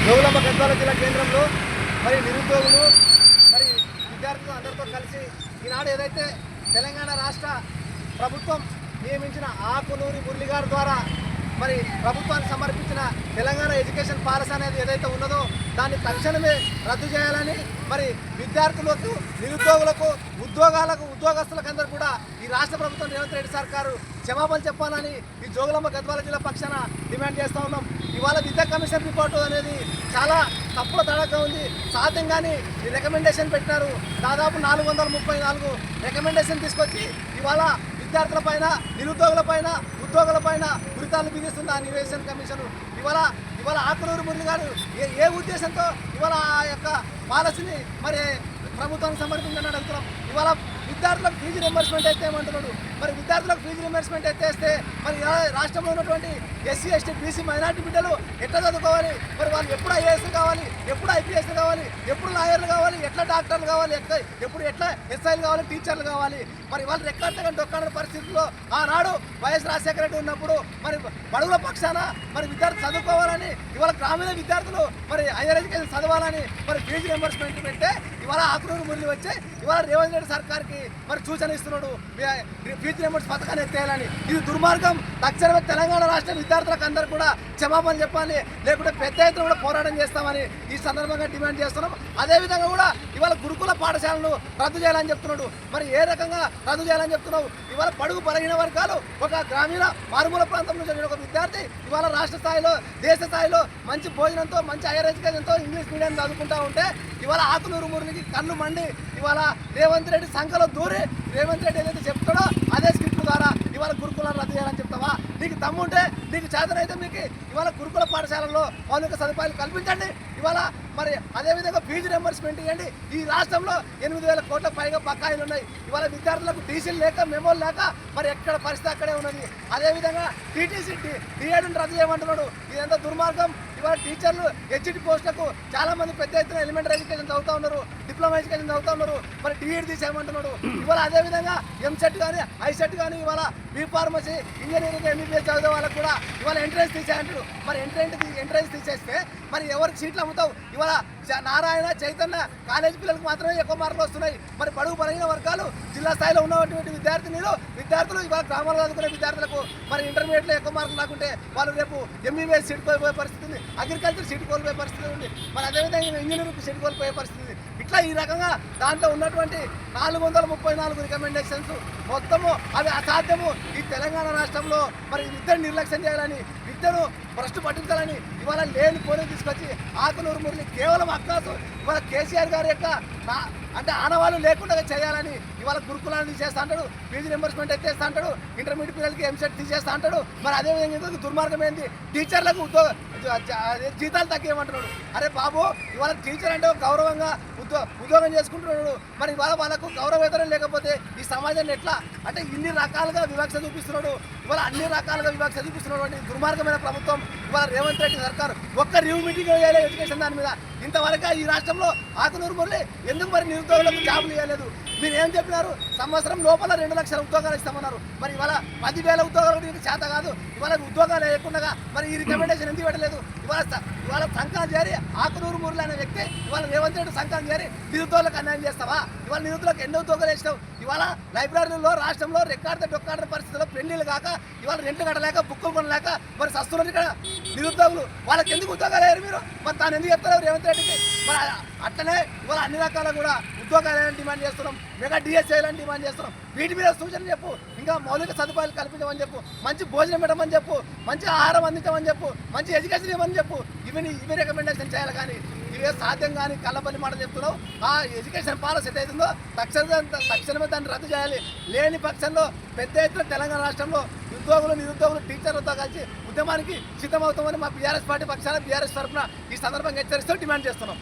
జోగులాంబ గద్వాల జిల్లా కేంద్రంలో మరి నిరుద్యోగులు మరి విద్యార్థులు అందరితో కలిసి ఈనాడు ఏదైతే తెలంగాణ రాష్ట్ర ప్రభుత్వం నియమించిన ఆకునూరి మురళి గారి ద్వారా మరి ప్రభుత్వానికి సమర్పించిన తెలంగాణ ఎడ్యుకేషన్ పాలసీ అనేది ఏదైతే ఉన్నదో దాన్ని తక్షణమే రద్దు చేయాలని మరి విద్యార్థులకు నిరుద్యోగులకు ఉద్యోగస్తులకు అందరూ కూడా ఈ రాష్ట్ర ప్రభుత్వం రేవంత్ రెడ్డి సర్కారు క్షమాపణ చెప్పాలని ఈ జోగులాంబ గద్వాల జిల్లా పక్షాన డిమాండ్ చేస్తూ ఉన్నాం. ఇవాళ విద్యా కమిషన్ రిపోర్టు అనేది చాలా తప్పుల తడగా ఉంది. సాధ్యంగానే ఈ రికమెండేషన్ పెట్టినారు. దాదాపు 434 రికమెండేషన్ తీసుకొచ్చి ఇవాళ విద్యార్థుల పైన నిరుద్యోగుల పైన ఉద్యోగుల పైన ఉరితాలు బిగిస్తుంది ఆ నివేశన కమిషన్. ఇవాళ ఆకునూరి మురళి గారు ఏ ఉద్దేశంతో ఇవాళ ఆ యొక్క పాలసీని మరి ప్రభుత్వానికి సమర్పించాలని అడుగుతున్నాం. ఇవాళ విద్యార్థులకు ఫీజు రింబర్స్మెంట్ అయితే ఏమంటున్నాడు. మరి విద్యార్థులకు ఫీజు రింబర్స్మెంట్ ఎత్తేస్తే మరి రాష్ట్రంలో ఉన్నటువంటి ఎస్సీ ఎస్టీ బీసీ మైనార్టీ బిడ్డలు ఎట్లా చదువుకోవాలి? మరి వాళ్ళు ఎప్పుడు ఐఏఎస్ కావాలి, ఎప్పుడు ఐపీఎస్ కావాలి, ఎప్పుడు లాయర్లు కావాలి, ఎట్లా డాక్టర్లు కావాలి, ఎట్లా ఎస్ఐలు కావాలి, టీచర్లు కావాలి? మరి వాళ్ళు రెక్కడగా డొక్కాడ పరిస్థితుల్లో ఆనాడు వైఎస్ రాజశేఖర రెడ్డి ఉన్నప్పుడు మరి బడుగుల పక్షాన మరి విద్యార్థులు చదువుకోవాలని ఇవాళ గ్రామీణ విద్యార్థులు మరి హైయర్ ఎడ్యుకేషన్ చదవాలని మరి ఫీజు రింబర్స్మెంట్ పెడితే ఇవాళ ఆకునూరు మురళి వచ్చి ఇవాళ రేవంత్ రెడ్డి సర్కార్కి మరి సూచన ఇస్తున్నాడు ఫీజు రింబర్స్ పథకాన్ని ఎత్తేయాలని. ఇది దుర్మార్గం. తక్షణమే తెలంగాణ రాష్ట్ర విద్యార్థులకు అందరూ కూడా క్షమాపణ చెప్పాలి, లేకుంటే పెద్ద ఎత్తున కూడా పోరాటం చేస్తామని ఈ సందర్భంగా డిమాండ్ చేస్తున్నాం. అదేవిధంగా కూడా ఇవాళ గురుకుల పాఠశాలను రద్దు చేయాలని చెప్తున్నాడు. మరి ఏ రకంగా రద్దు చేయాలని చెప్తున్నావు? ఇవాళ బడుగు బలహీన వర్గాలు ఒక గ్రామీణ మారుమూల ప్రాంతంలో చదివిన ఒక విద్యార్థి ఇవాళ రాష్ట్ర స్థాయిలో దేశ స్థాయిలో మంచి భోజనంతో మంచి హైయర్ ఎడ్యుకేషన్తో ఇంగ్లీష్ మీడియం చదువుకుంటూ ఉంటే ఇవాళ ఆకునూరు మురళికి కళ్ళు మండి ఇవాళ రేవంత్ రెడ్డి సంఖలో దూరి రేవంత్ రెడ్డి ఏదైతే చెప్తాడో అదే స్క్రిప్ట్ ద్వారా ఇవాళ గురుకులను రద్దు చేయాలని చెప్తావా? నీకు దమ్ముంటే నీకు చేతనైతే మీకు ఇవాళ గురుకుల పాఠశాలలో మౌలిక సదుపాయాలు కల్పించండి. ఇవాళ మరి అదేవిధంగా ఫీజు రింబర్స్మెంట్ ఇవ్వండి. ఈ రాష్ట్రంలో 8,000 కోట్ల పైగా బకాయిలు ఉన్నాయి. ఇవాళ విద్యార్థులకు టీసీలు లేక మెమోలు లేక మరి ఎక్కడ పరిస్థితి అక్కడే ఉన్నది. అదేవిధంగా టీటీసీ డిఎడ్ను రద్దు చేయమంటున్నాడు. ఇదంతా దుర్మార్గం. ఇవాళ టీచర్లు హెచ్ఈడి పోస్టులకు చాలా మంది పెద్ద ఎత్తున ఎలిమెంటరీ ఎడ్యుకేషన్ చదువుతూ ఉన్నారు, డిప్లొమా ఎడ్యుకేషన్ చదువుతూ ఉన్నారు. మరి డిఎడ్ తీసేయమంటున్నాడు. ఇవాళ అదేవిధంగా ఎంసెట్ కానీ ఐసెట్ కానీ ఇవాళ బీ ఫార్మసీ ఇంజనీరింగ్ ఎంబీబీఎస్ చదివే వాళ్ళకు కూడా ఇవాళ ఎంట్రన్స్ తీసేయంటారు. మరి ఎంట్రన్స్ తీసేస్తే మరి ఎవరికి సీట్లు అమ్ముతావు? ఇవాళ నారాయణ చైతన్య కాలేజీ పిల్లలకు మాత్రమే ఎక్కువ మార్కులు వస్తున్నాయి. మరి బడుగు బలహీన వర్గాలు జిల్లా స్థాయిలో ఉన్నటువంటి విద్యార్థులు ఇవాళ గ్రామాల్లో చదువుకునే విద్యార్థులకు మరి ఇంటర్మీడియట్లో ఎక్కువ మార్కులు లేకుంటే వాళ్ళు రేపు ఎంబీబీఎస్ సీట్ కోల్పోయే పరిస్థితి ఉంది, అగ్రికల్చర్ సీట్ కోల్పోయే పరిస్థితి ఉంది, మరి అదేవిధంగా ఇంజనీరింగ్ సీట్ కోల్పోయే పరిస్థితి ఉంది. ఇట్లా ఈ రకంగా దాంట్లో ఉన్నటువంటి 434 రికమెండేషన్స్ మొత్తము అవి అసాధ్యము. ఈ తెలంగాణ రాష్ట్రంలో మరి విద్యను నిర్లక్ష్యం చేయాలని, విద్యను భ్రష్టు పట్టించాలని ఇవాళ లేని పోనీ తీసుకొచ్చి ఆకునూరు మురళి కేవలం అక్కాసు ఇవాళ కేసీఆర్ గారి యొక్క అంటే ఆనవాళ్ళు లేకుండా చేయాలని ఇవాళ గురుకులాన్ని తీసేస్తా అంటాడు, ఫీజు రింబర్స్మెంట్ ఎత్తేస్తా అంటాడు, ఇంటర్మీడియట్ పిల్లలకి ఎంసెట్ తీసేస్తా అంటాడు. మరి అదేవిధంగా దుర్మార్గం ఏంది? టీచర్లకు జీతాలు తగ్గేయమంటున్నాడు. అరే బాబు, ఇవాళ టీచర్ అంటే గౌరవంగా ఉద్యోగం చేసుకుంటున్నాడు. మరి ఇవాళ వాళ్ళకు గౌరవేతనం లేకపోతే ఈ సమాజాన్ని ఎట్లా అంటే ఇన్ని రకాలుగా వివక్ష చూపిస్తున్నాడు. ఇవాళ అన్ని రకాలుగా వివక్ష చూపిస్తున్నాడు అంటే దుర్మార్గమైన ప్రభుత్వం ఇవాళ రేవంత్ రెడ్డి సర్కారు ఒక్క రివ్యూ మీటింగ్ వేయలేదు ఎడ్యుకేషన్ దాని మీద. ఇంతవరకు ఈ రాష్ట్రంలో ఆకునూరు మురళి ఎందుకు మరి నిరుద్యోగులకు జాబులు ఇవ్వలేదు? మీరు ఏం చెప్పినారు? సంవత్సరం లోపల 2 లక్షల ఉద్యోగాలు ఇస్తామన్నారు. మరి ఇవాళ 10,000 ఉద్యోగాలు మీకు చేత కాదు. ఇవాళ ఉద్యోగాలు లేకుండా మరి ఈ రికమెండేషన్ ఎందుకు పెట్టలేదు? ఇవాళ సంకలనం చేరి ఆకునూరు మురళి అనే వ్యక్తి ఇవాళ రేవంత్ రెడ్డి సంకలనం చేరి నిరుద్యోగులకు అన్యాయం చేస్తావా? ఇవాళ నిరుద్యోగులకు ఎన్నో ఉద్యోగాలు వేసినావు. ఇవాళ లైబ్రరీలో రాష్ట్రంలో డొక్కాడ పరిస్థితుల్లో పెళ్లిళ్ళు కాక ఇవాళ రెంట్లు కట్టలేక బుక్కులు కొనలేక మరి సస్తున్నారు ఇక్కడ నిరుద్యోగులు. వాళ్ళకి ఎందుకు ఉద్యోగాలు వేయరు మీరు? మరి తాను ఎందుకు చెప్తారు రేవంత్ రెడ్డికి? మరి అట్లనే ఇవాళ అన్ని రకాల కూడా ఉద్యోగాలు వేయాలని డిమాండ్ చేస్తున్నాం, మెగా డిఎస్ చేయాలని డిమాండ్ చేస్తున్నాం. వీటి మీద సూచన చెప్పు, ఇంకా మౌలిక సదుపాయాలు కల్పించమని చెప్పు, మంచి భోజనం పెట్టమని చెప్పు, మంచి ఆహారం అందించమని చెప్పు, మంచి ఎడ్యుకేషన్ ఇవ్వమని చెప్పు. ఇవి రికమెండేషన్ చేయాలి. కానీ ఇవే సాధ్యం కానీ కళ్ళపల్లి మాట చెప్తున్నావు. ఆ ఎడ్యుకేషన్ పాలసీ అవుతుందో తక్షణమే దాన్ని రద్దు చేయాలి. లేని పక్షంలో పెద్ద ఎత్తున తెలంగాణ రాష్ట్రంలో నిరుద్యోగులు టీచర్లతో కలిసి ఉద్యమానికి సిద్ధమవుతామని మా బీఆర్ఎస్ పార్టీ పక్షాన బీఆర్ఎస్ తరఫున ఈ సందర్భంగా హెచ్చరిస్తూ డిమాండ్ చేస్తున్నాం.